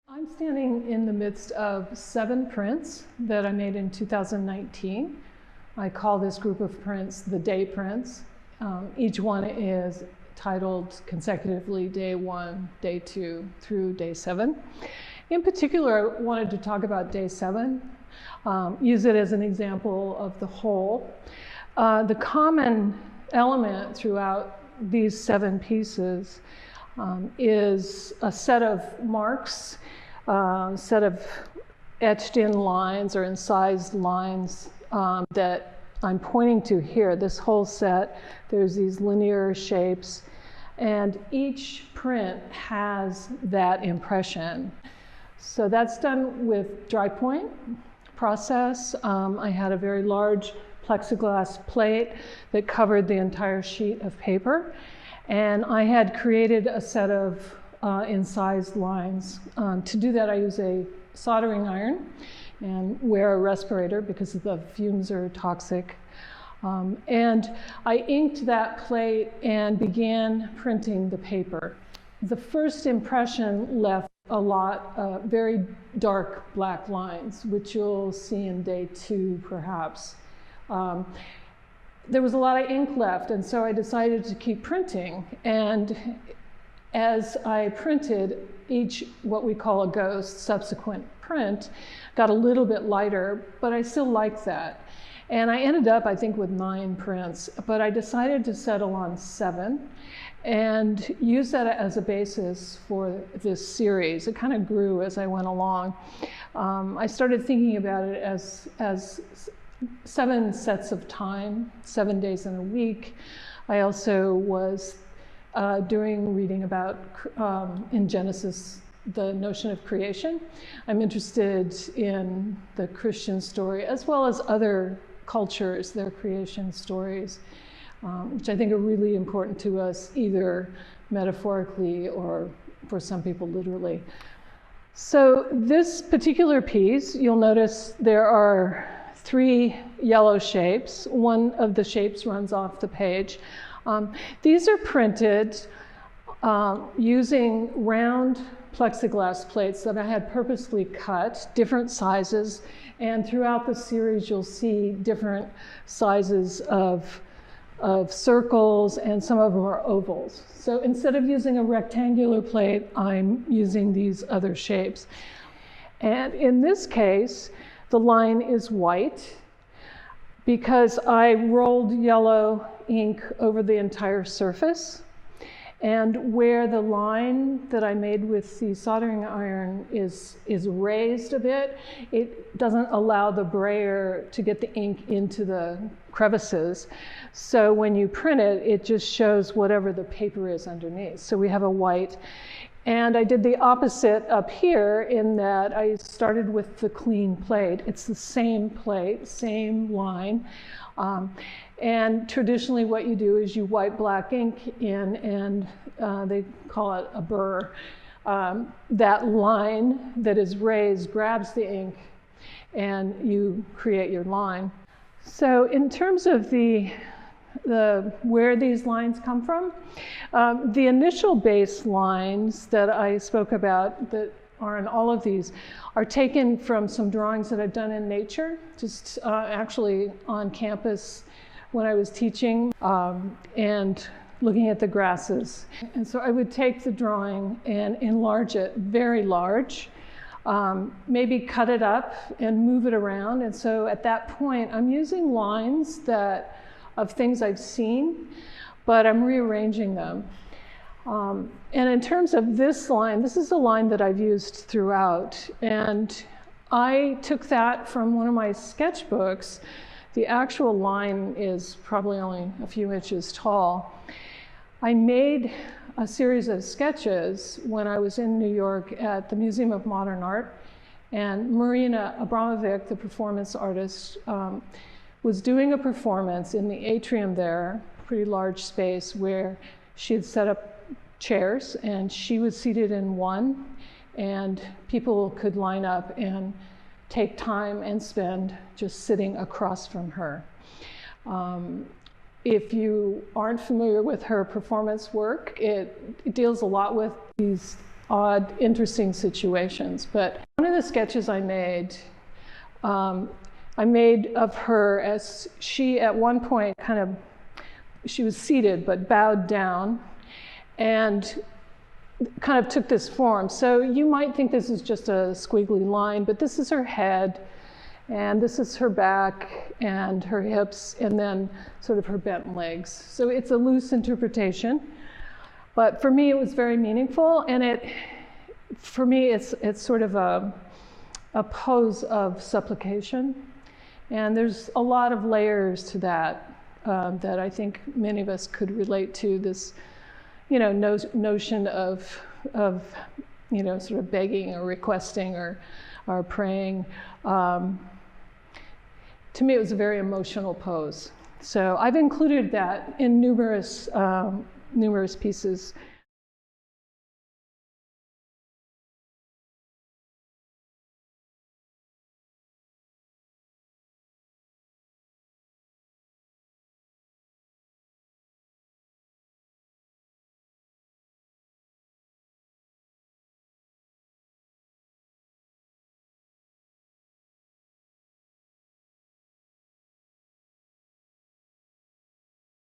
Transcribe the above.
I'm standing in the midst of 7 prints that I made in 2019. I call this group of prints the day prints. Each one is titled consecutively day 1, day 2 through day 7. In particular, I wanted to talk about day 7, use it as an example of the whole. The common element throughout these 7 pieces is a set of marks, set of etched in lines or incised lines that I'm pointing to here. This whole set, there's these linear shapes, and each print has that impression. So that's done with dry point process. I had a very large plexiglass plate that covered the entire sheet of paper, and I had created a set of incised lines. To do that, I use a soldering iron and wear a respirator because the fumes are toxic. And I inked that plate and began printing the paper. The first impression left a lot of very dark black lines, which you'll see in day 2 perhaps. There was a lot of ink left, and so I decided to keep printing. And as I printed, each what we call a ghost subsequent print got a little bit lighter, but I still liked that. And I ended up, I think, with 9 prints, but I decided to settle on 7 and use that as a basis for this series. It kind of grew as I went along. I started thinking about it as 7 sets of time, 7 days in a week. I also was reading about, in Genesis, the notion of creation. I'm interested in the Christian story as well as other cultures, their creation stories, which I think are really important to us, either metaphorically or for some people literally. So this particular piece, you'll notice there are 3 yellow shapes. One of the shapes runs off the page. These are printed using round plexiglass plates that I had purposely cut, different sizes, and throughout the series you'll see different sizes of circles, and some of them are ovals. So instead of using a rectangular plate, I'm using these other shapes. And in this case, the line is white because I rolled yellow ink over the entire surface. And where the line that I made with the soldering iron is raised a bit, it doesn't allow the brayer to get the ink into the crevices. So when you print it, it just shows whatever the paper is underneath. So we have a white. And I did the opposite up here in that I started with the clean plate. It's the same plate, same line. And traditionally what you do is you wipe black ink in, and they call it a burr. That line that is raised grabs the ink and you create your line. So in terms of where these lines come from, the initial base lines that I spoke about that are in all of these are taken from some drawings that I've done in nature, just actually on campus when I was teaching and looking at the grasses. And so I would take the drawing and enlarge it very large, maybe cut it up and move it around. And so at that point, I'm using lines of things I've seen, but I'm rearranging them. And in terms of this line, this is a line that I've used throughout. And I took that from one of my sketchbooks. The actual line is probably only a few inches tall. I made a series of sketches when I was in New York at the Museum of Modern Art. And Marina Abramovic, the performance artist, was doing a performance in the atrium there, pretty large space, where she had set up chairs and she was seated in one, and people could line up and take time and spend just sitting across from her. If you aren't familiar with her performance work, it deals a lot with these odd, interesting situations. But one of the sketches I made of her as she, at one point, she was seated but bowed down and kind of took this form. So you might think this is just a squiggly line, but this is her head, and this is her back and her hips, and then sort of her bent legs. So it's a loose interpretation, but for me it was very meaningful, and for me it's sort of a pose of supplication, and there's a lot of layers to that that I think many of us could relate to. This, notion of sort of begging or requesting or praying. To me, it was a very emotional pose. So I've included that in numerous pieces